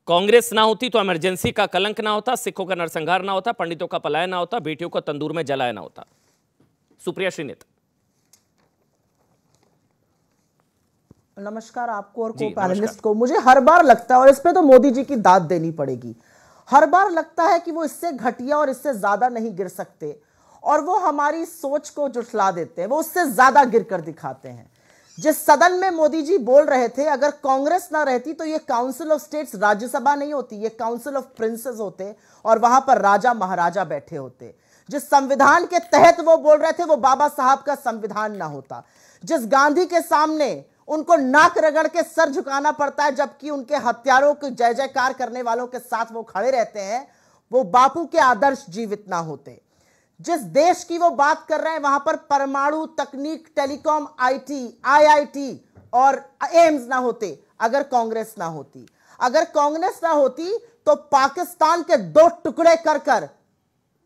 कांग्रेस ना होती तो इमरजेंसी का कलंक ना होता, सिखों का नरसंहार ना होता, पंडितों का पलायन ना होता, बेटियों को तंदूर में जलाया ना होता। सुप्रिया श्रीनेत। नमस्कार आपको और को पैनलिस्ट को। मुझे हर बार लगता है, और इस पे तो मोदी जी की दाद देनी पड़ेगी, हर बार लगता है कि वो इससे घटिया और इससे ज्यादा नहीं गिर सकते, और वो हमारी सोच को जुटला देते हैं, वो उससे ज्यादा गिर कर दिखाते हैं। जिस सदन में मोदी जी बोल रहे थे, अगर कांग्रेस ना रहती तो ये काउंसिल ऑफ स्टेट्स राज्यसभा नहीं होती, ये काउंसिल ऑफ प्रिंसेस होते, और वहां पर राजा महाराजा बैठे होते। जिस संविधान के तहत वो बोल रहे थे, वो बाबा साहब का संविधान ना होता। जिस गांधी के सामने उनको नाक रगड़ के सर झुकाना पड़ता है, जबकि उनके हत्यारों को जय जयकार करने वालों के साथ वो खड़े रहते हैं, वो बापू के आदर्श जीवित ना होते। जिस देश की वो बात कर रहे हैं, वहां पर परमाणु तकनीक, टेलीकॉम, आईटी, आईआईटी और एम्स ना होते अगर कांग्रेस ना होती। अगर कांग्रेस ना होती तो पाकिस्तान के दो टुकड़े कर कर,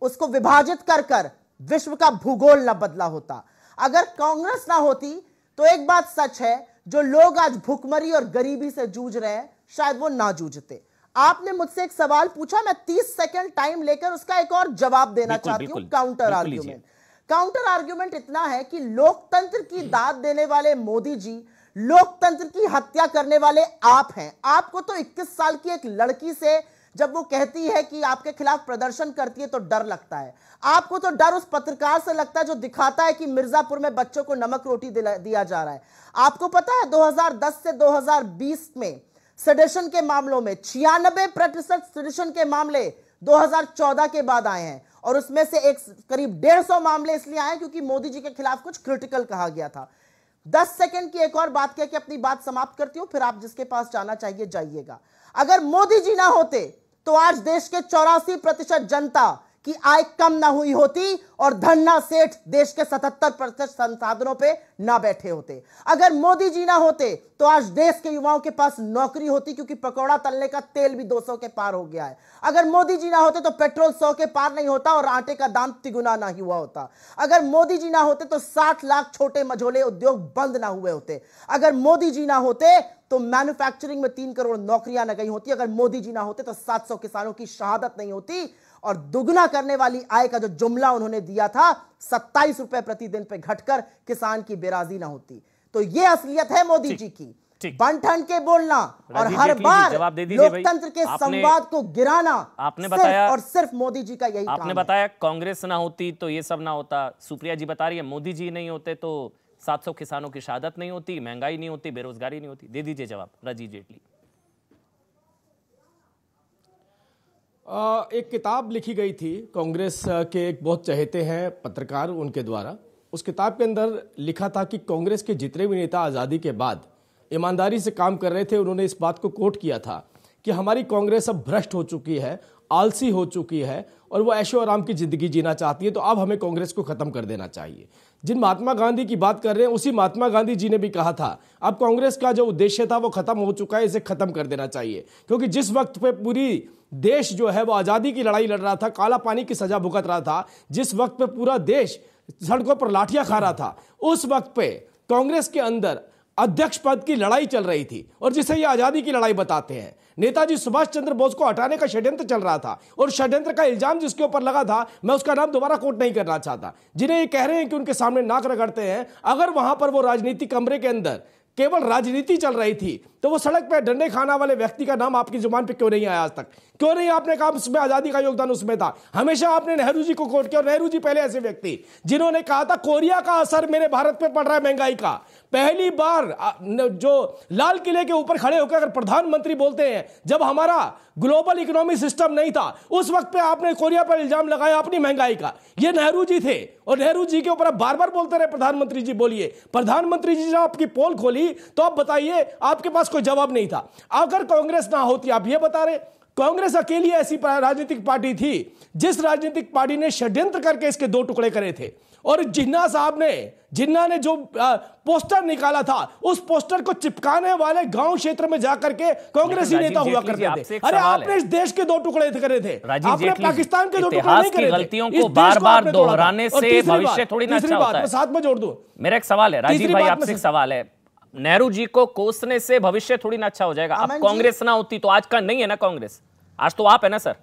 उसको विभाजित कर कर विश्व का भूगोल ना बदला होता। अगर कांग्रेस ना होती तो एक बात सच है, जो लोग आज भूखमरी और गरीबी से जूझ रहे हैं, शायद वो ना जूझते। आपने मुझसे एक सवाल पूछा, मैं 30 सेकंड टाइम लेकर उसका एक और जवाब देना चाहती हूं। Counter argument. काउंटर आर्ग्यूमेंट इतना है कि लोकतंत्र की दाद देने वाले मोदी जी, लोकतंत्र की हत्या करने वाले आप हैं। आपको तो 21 साल की एक लड़की से जब वो कहती है कि आपके खिलाफ प्रदर्शन करती है तो डर लगता है। आपको तो डर उस पत्रकार से लगता है जो दिखाता है कि मिर्जापुर में बच्चों को नमक रोटी दिया जा रहा है। आपको पता है 2010 से 2020 में सेडिशन के मामलों में 96% सेडिशन के मामले 2014 के बाद आए हैं, और उसमें से एक करीब 150 मामले इसलिए आए क्योंकि मोदी जी के खिलाफ कुछ क्रिटिकल कहा गया था। 10 सेकंड की एक और बात कह के अपनी बात समाप्त करती हूं, फिर आप जिसके पास जाना चाहिए जाइएगा। अगर मोदी जी ना होते तो आज देश के 84% जनता की आय कम ना हुई होती और धन्ना सेठ देश के 77% संसाधनों पे ना बैठे होते। अगर मोदी जी ना होते तो आज देश के युवाओं के पास नौकरी होती, क्योंकि पकौड़ा तलने का तेल भी 200 के पार हो गया है। अगर मोदी जी ना होते तो पेट्रोल 100 के पार नहीं होता और आटे का दाम तिगुना ना हुआ होता। अगर मोदी जी ना होते तो 60 लाख छोटे मझोले उद्योग बंद ना हुए होते। अगर मोदी जी ना होते तो मैन्युफैक्चरिंग में 3 करोड़ नौकरियां न गई होती। अगर मोदी जी ना होते तो 700 किसानों की शहादत नहीं होती, और दुगना करने वाली आय का जो जुमला उन्होंने दिया था 27 रुपए प्रतिदिन पे घटकर किसान की बेराजी ना होती। तो ये असलियत है मोदी जी की, बन-ठन के बोलना और हर बार लोकतंत्र के संवाद को गिराना। आपने बताया और सिर्फ मोदी जी का यही काम है। आपने बताया कांग्रेस ना होती तो ये सब ना होता। सुप्रिया जी बता रही है मोदी जी नहीं होते तो 700 किसानों की शहादत नहीं होती, महंगाई नहीं होती, बेरोजगारी नहीं होती। दे दीजिए जवाब राजीव जेटली। एक किताब लिखी गई थी कांग्रेस के एक बहुत चहेते हैं पत्रकार, उनके द्वारा। उस किताब के अंदर लिखा था कि कांग्रेस के जितने भी नेता आज़ादी के बाद ईमानदारी से काम कर रहे थे, उन्होंने इस बात को कोट किया था कि हमारी कांग्रेस अब भ्रष्ट हो चुकी है, आलसी हो चुकी है, और वो ऐशो आराम की जिंदगी जीना चाहती है, तो अब हमें कांग्रेस को खत्म कर देना चाहिए। जिन महात्मा गांधी की बात कर रहे हैं, उसी महात्मा गांधी जी ने भी कहा था अब कांग्रेस का जो उद्देश्य था वो खत्म हो चुका है, इसे खत्म कर देना चाहिए। क्योंकि जिस वक्त पे पूरी देश जो है वो आजादी की लड़ाई लड़ रहा था, काला पानी की सजा भुगत रहा था, जिस वक्त पे पूरा देश सड़कों पर लाठियां खा रहा था, उस वक्त पे कांग्रेस के अंदर अध्यक्ष पद की लड़ाई चल रही थी, और जिसे ये आजादी की लड़ाई बताते हैं। नेताजी सुभाष चंद्र बोस को हटाने का षड्यंत्र चल रहा था, और षड्यंत्र का इल्जाम जिसके ऊपर लगा था, मैं उसका नाम दोबारा कोट नहीं करना चाहता, जिन्हें ये कह रहे हैं कि उनके सामने नाक रगड़ते हैं, अगर वहां पर वो राजनीतिक कमरे के अंदर केवल राजनीति चल रही थी तो वो सड़क पे डंडे खाने वाले व्यक्ति का नाम आपकी जुबान पे क्यों नहीं आया आज तक? क्यों नहीं आपने कहा उसमें आजादी का योगदान उसमें था? हमेशा आपने नेहरू जी को कोट किया, और नेहरू जी पहले ऐसे व्यक्ति जिन्होंने कहा था कोरिया का असर मेरे भारत पे पड़ रहा है महंगाई का। पहली बार जो लाल किले के ऊपर खड़े होकर अगर प्रधानमंत्री बोलते हैं, जब हमारा ग्लोबल इकोनॉमी सिस्टम नहीं था उस वक्त पे आपने कोरिया पर इल्जाम लगाया अपनी महंगाई का, ये नेहरू जी थे। और नेहरू जी के ऊपर आप बार बार बोलते रहे प्रधानमंत्री जी बोलिए। प्रधानमंत्री जी जब आपकी पोल खोली तो आप बताइए, आपके पास कोई जवाब नहीं था। अगर कांग्रेस ना होती, आप ये बता रहे कांग्रेस अकेली ऐसी राजनीतिक पार्टी थी जिस राजनीतिक पार्टी ने षड्यंत्र करके इसके 2 टुकड़े करे थे, और जिन्ना साहब ने, जिन्ना ने जो पोस्टर निकाला था, उस पोस्टर को चिपकाने वाले गांव क्षेत्र में जाकर के कांग्रेसी नेता हुआ करते थे। अरे आपने इस देश के 2 टुकड़े करे थे, आपने पाकिस्तान के 2 टुकड़े नहीं करे थे। गलतियों को बार-बार दोहराने से भविष्य थोड़ी ना अच्छा होता है। साथ में जोड़ दूं, मेरा एक सवाल है राजीव भाई, आपसे एक सवाल है। नेहरू जी को कोसने से भविष्य थोड़ी ना अच्छा हो जाएगा। अब कांग्रेस ना होती तो आज का नहीं है ना कांग्रेस, आज तो आप है ना सर।